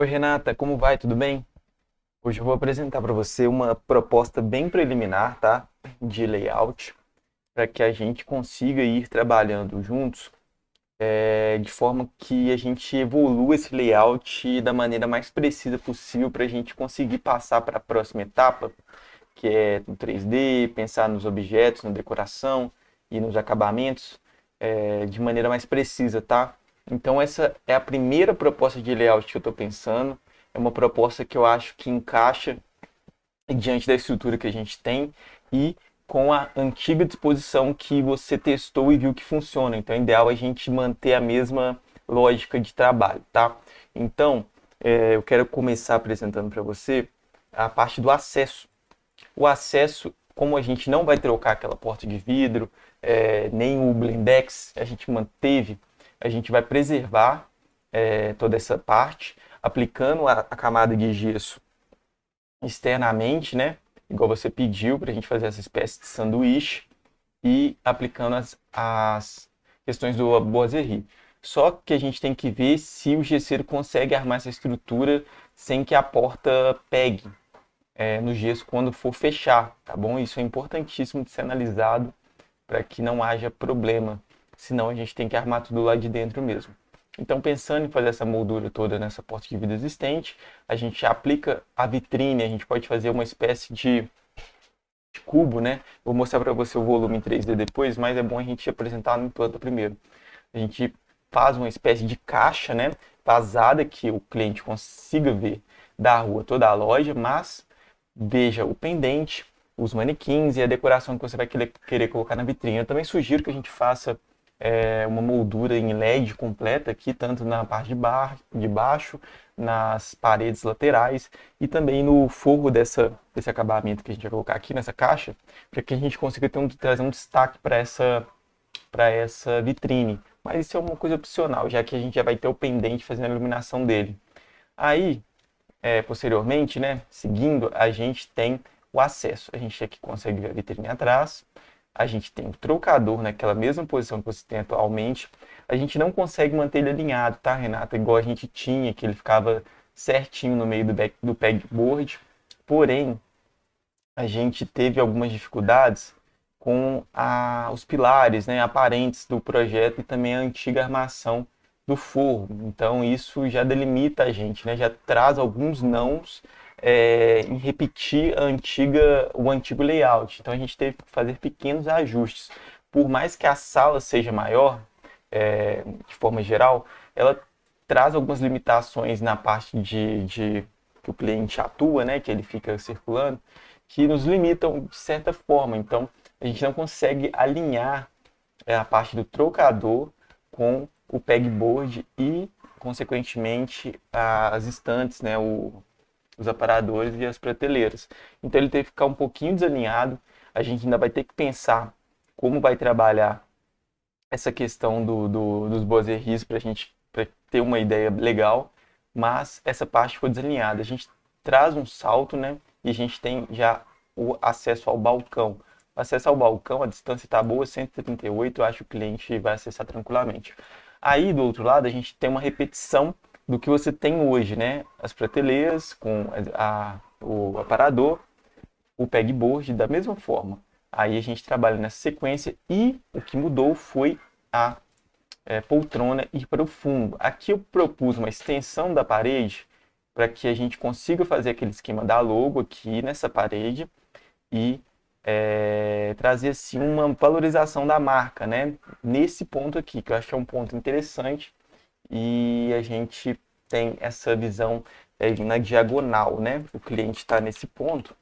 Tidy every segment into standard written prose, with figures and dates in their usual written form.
Oi, Renata, como vai? Tudo bem? Hoje eu vou apresentar para você uma proposta bem preliminar, tá? De layout, para que a gente consiga ir trabalhando juntos, de forma que a gente evolua esse layout da maneira mais precisa possível para a gente conseguir passar para a próxima etapa, que é no 3D, pensar nos objetos, na decoração e nos acabamentos, de maneira mais precisa, tá? Então essa é a primeira proposta de layout que eu estou pensando. É uma proposta que eu acho que encaixa diante da estrutura que a gente tem e com a antiga disposição que você testou e viu que funciona. Então é ideal a gente manter a mesma lógica de trabalho, tá? Então, eu quero começar apresentando para você a parte do acesso. O acesso, como a gente não vai trocar aquela porta de vidro, nem o blindex, a gente manteve, a gente vai preservar toda essa parte, aplicando a camada de gesso externamente, né? Igual você pediu para a gente fazer essa espécie de sanduíche e aplicando as questões do Boiserie. Só que a gente tem que ver se o gesseiro consegue armar essa estrutura sem que a porta pegue no gesso quando for fechar, tá bom? Isso é importantíssimo de ser analisado para que não haja problema, senão a gente tem que armar tudo lá de dentro mesmo. Então, pensando em fazer essa moldura toda nessa porta de vidro existente, a gente aplica a vitrine, a gente pode fazer uma espécie de cubo, né? Vou mostrar para você o volume em 3D depois, mas é bom a gente apresentar no planta primeiro. A gente faz uma espécie de caixa, né? Vazada que o cliente consiga ver da rua toda a loja, mas veja o pendente, os manequins e a decoração que você vai querer colocar na vitrine. Eu também sugiro que a gente faça uma moldura em LED completa aqui, tanto na parte de baixo, nas paredes laterais e também no forro desse acabamento que a gente vai colocar aqui nessa caixa, para que a gente consiga trazer um destaque para essa vitrine. Mas isso é uma coisa opcional, já que a gente já vai ter o pendente fazendo a iluminação dele. Aí, posteriormente, né, seguindo, a gente tem o acesso. A gente aqui consegue ver a vitrine atrás. A gente tem o trocador naquela mesma posição que você tem atualmente. A gente não consegue manter ele alinhado, tá, Renata? Igual a gente tinha, que ele ficava certinho no meio do pegboard. Porém, a gente teve algumas dificuldades com os pilares, né, aparentes do projeto e também a antiga armação do forro. Então isso já delimita a gente, né, já traz alguns nãos em repetir o antigo layout. Então a gente teve que fazer pequenos ajustes. Por mais que a sala seja maior, de forma geral, ela traz algumas limitações na parte de que o cliente atua, né, que ele fica circulando, que nos limitam de certa forma. Então, a gente não consegue alinhar a parte do trocador com o pegboard e, consequentemente, as estantes, né, os aparadores e as prateleiras. Então, ele teve que ficar um pouquinho desalinhado. A gente ainda vai ter que pensar como vai trabalhar essa questão dos boiseries para a gente pra ter uma ideia legal, mas essa parte ficou desalinhada. A gente traz um salto, né? E a gente tem já o acesso ao balcão. O acesso ao balcão, a distância está boa, 138, eu acho que o cliente vai acessar tranquilamente. Aí, do outro lado, a gente tem uma repetição do que você tem hoje, né? As prateleiras com o aparador, o pegboard da mesma forma. Aí a gente trabalha nessa sequência e o que mudou foi a poltrona ir para o fundo. Aqui eu propus uma extensão da parede para que a gente consiga fazer aquele esquema da logo aqui nessa parede e trazer assim uma valorização da marca, né? Nesse ponto aqui, que eu acho que é um ponto interessante e a gente tem essa visão na diagonal, né? O cliente está nesse ponto,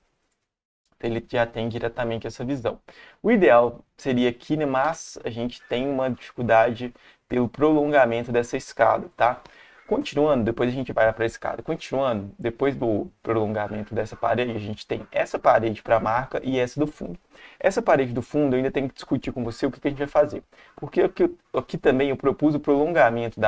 ele já tem diretamente essa visão. O ideal seria aqui, né, mas a gente tem uma dificuldade pelo prolongamento dessa escada, tá? Continuando, depois a gente vai para a escada. Continuando, depois do prolongamento dessa parede, a gente tem essa parede para a marca e essa do fundo. Essa parede do fundo eu ainda tenho que discutir com você o que a gente vai fazer. Porque aqui também eu propus o prolongamento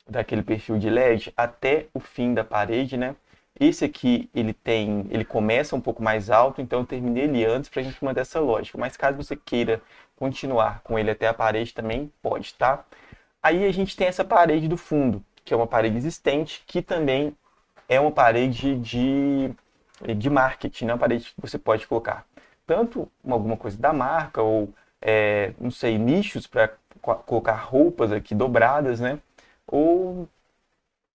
daquele perfil de LED até o fim da parede, né? Esse aqui, ele começa um pouco mais alto, então eu terminei ele antes para a gente manter essa lógica. Mas caso você queira continuar com ele até a parede também, pode, tá? Aí a gente tem essa parede do fundo, que é uma parede existente, que também é uma parede de marketing, né? Uma parede que você pode colocar tanto alguma coisa da marca ou, não sei, nichos para colocar roupas aqui dobradas, né? Ou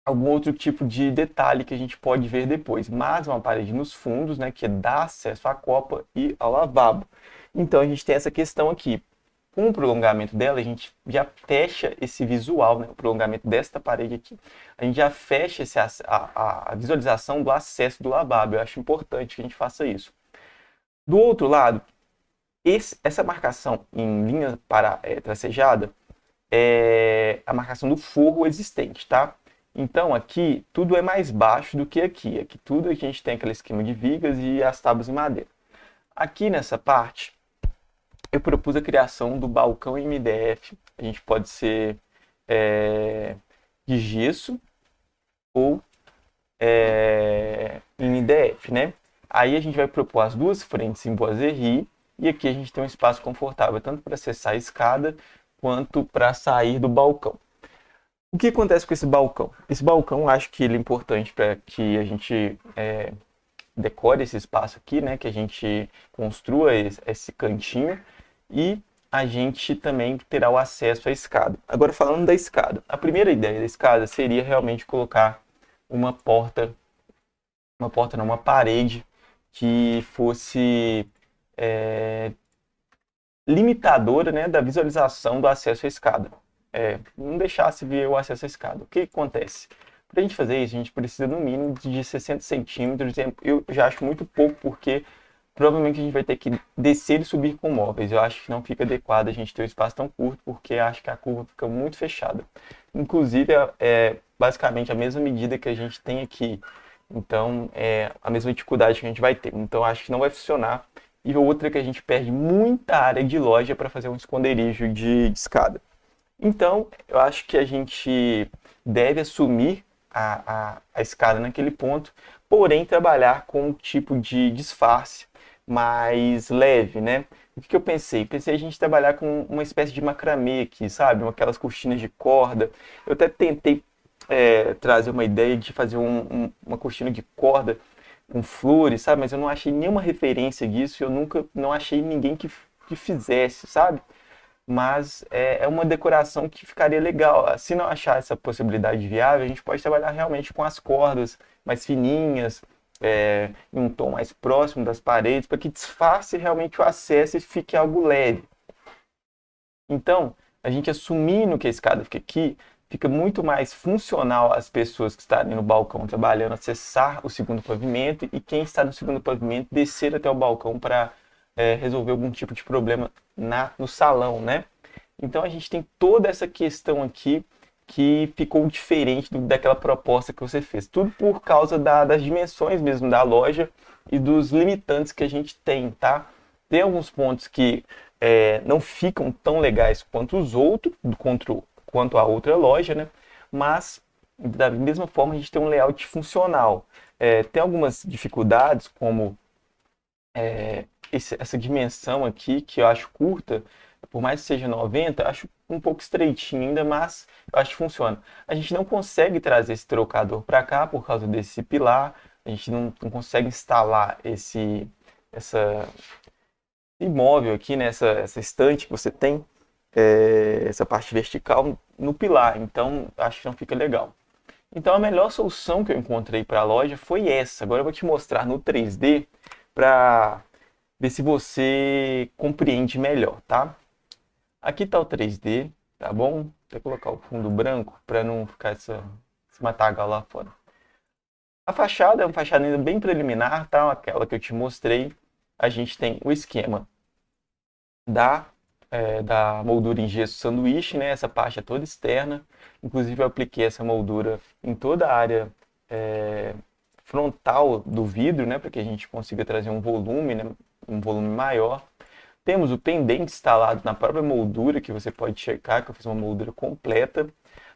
algum outro tipo de detalhe que a gente pode ver depois. Mas uma parede nos fundos, né, que dá acesso à copa e ao lavabo. Então a gente tem essa questão aqui. Com o prolongamento dela, a gente já fecha esse visual, né, o prolongamento desta parede aqui. A gente já fecha a visualização do acesso do lavabo. Eu acho importante que a gente faça isso. Do outro lado, essa marcação em linha tracejada é a marcação do forro existente, tá? Então aqui tudo é mais baixo do que aqui. Aqui tudo a gente tem aquele esquema de vigas e as tábuas de madeira. Aqui nessa parte eu propus a criação do balcão em MDF. A gente pode ser de gesso ou em MDF, né? Aí a gente vai propor as duas frentes em boiserie e aqui a gente tem um espaço confortável tanto para acessar a escada quanto para sair do balcão. O que acontece com esse balcão? Esse balcão, acho que ele é importante para que a gente decore esse espaço aqui, né? Que a gente construa esse cantinho e a gente também terá o acesso à escada. Agora, falando da escada. A primeira ideia da escada seria realmente colocar uma porta não, uma parede que fosse limitadora, né, da visualização do acesso à escada. Não deixasse ver o acesso à escada. O que acontece? Para a gente fazer isso, a gente precisa no mínimo de 60 centímetros. Eu já acho muito pouco, porque provavelmente a gente vai ter que descer e subir com móveis. Eu acho que não fica adequado a gente ter um espaço tão curto, porque acho que a curva fica muito fechada. Inclusive, é basicamente a mesma medida que a gente tem aqui. Então, é a mesma dificuldade que a gente vai ter. Então, acho que não vai funcionar. E outra é que a gente perde muita área de loja para fazer um esconderijo de escada. Então, eu acho que a gente deve assumir a escada naquele ponto, porém trabalhar com um tipo de disfarce mais leve, né? O que eu pensei? Pensei a gente trabalhar com uma espécie de macramê aqui, sabe? Aquelas cortinas de corda. Eu até tentei trazer uma ideia de fazer uma cortina de corda com flores, sabe? Mas eu não achei nenhuma referência disso, eu nunca não achei ninguém que fizesse, sabe? Mas é uma decoração que ficaria legal. Se não achar essa possibilidade viável, a gente pode trabalhar realmente com as cordas mais fininhas, em um tom mais próximo das paredes, para que disfarce realmente o acesso e fique algo leve. Então, a gente assumindo que a escada fica aqui, fica muito mais funcional às pessoas que estarem no balcão trabalhando acessar o segundo pavimento e quem está no segundo pavimento descer até o balcão para resolver algum tipo de problema no salão, né? Então a gente tem toda essa questão aqui que ficou diferente daquela proposta que você fez. Tudo por causa das dimensões mesmo da loja e dos limitantes que a gente tem, tá? Tem alguns pontos que não ficam tão legais quanto os outros, quanto a outra loja, né? Mas, da mesma forma, a gente tem um layout funcional. Tem algumas dificuldades, como essa dimensão aqui, que eu acho curta, por mais que seja 90, eu acho um pouco estreitinho ainda, mas eu acho que funciona. A gente não consegue trazer esse trocador para cá por causa desse pilar, a gente não consegue instalar essa imóvel aqui, né, essa estante que você tem, essa parte vertical no pilar, então acho que não fica legal. Então a melhor solução que eu encontrei para a loja foi essa. Agora eu vou te mostrar no 3D para ver se você compreende melhor, tá? Aqui está o 3D, tá bom? Vou colocar o fundo branco para não ficar esse matagal lá fora. A fachada é uma fachada ainda bem preliminar, tá? Aquela que eu te mostrei. A gente tem o esquema da moldura em gesso sanduíche, né? Essa parte é toda externa. Inclusive eu apliquei essa moldura em toda a área frontal do vidro, né? Para que a gente consiga trazer um volume, né? Um volume maior. Temos o pendente instalado na própria moldura, que você pode checar, que eu fiz uma moldura completa.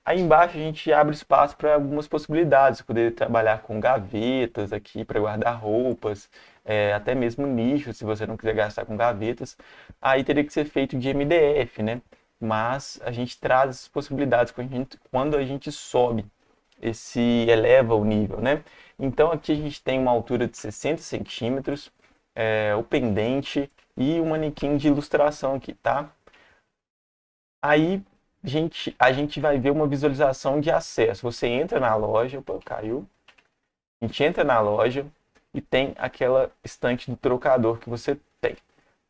Aí embaixo a gente abre espaço para algumas possibilidades, poder trabalhar com gavetas aqui para guardar roupas, até mesmo nicho, se você não quiser gastar com gavetas. Aí teria que ser feito de MDF, né? Mas a gente traz essas possibilidades quando a gente sobe esse eleva o nível, né? Então aqui a gente tem uma altura de 60 centímetros, o pendente e o manequim de ilustração aqui, tá? Aí a gente vai ver uma visualização de acesso. Você entra na loja, opa, caiu. A gente entra na loja e tem aquela estante do trocador que você tem.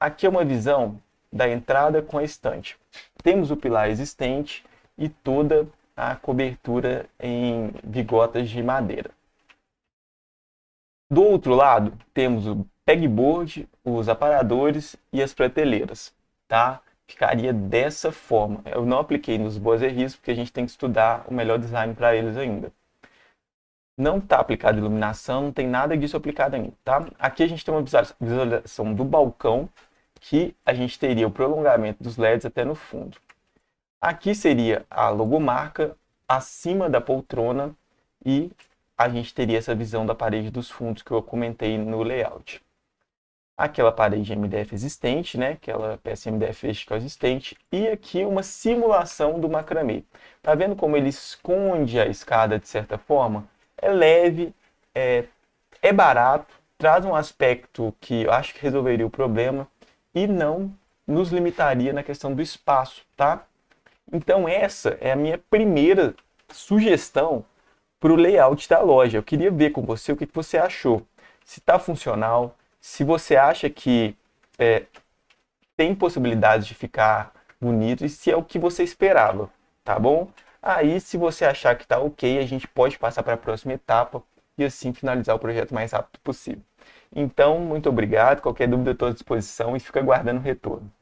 Aqui é uma visão da entrada com a estante. Temos o pilar existente e toda a cobertura em vigotas de madeira. Do outro lado, temos o pegboard, os aparadores e as prateleiras, tá? Ficaria dessa forma. Eu não apliquei nos boiseries porque a gente tem que estudar o melhor design para eles ainda. Não está aplicada iluminação, não tem nada disso aplicado ainda, tá? Aqui a gente tem uma visualização do balcão, que a gente teria o prolongamento dos LEDs até no fundo. Aqui seria a logomarca acima da poltrona e a gente teria essa visão da parede dos fundos que eu comentei no layout. Aquela parede MDF existente, né? Aquela peça MDF vertical existente, e aqui uma simulação do macramê. Tá vendo como ele esconde a escada de certa forma? É leve, é barato, traz um aspecto que eu acho que resolveria o problema e não nos limitaria na questão do espaço, tá? Então essa é a minha primeira sugestão para o layout da loja. Eu queria ver com você o que você achou. Se está funcional, se você acha que tem possibilidades de ficar bonito e se é o que você esperava, tá bom? Aí, se você achar que está ok, a gente pode passar para a próxima etapa e assim finalizar o projeto o mais rápido possível. Então, muito obrigado. Qualquer dúvida, eu estou à disposição e fico aguardando o retorno.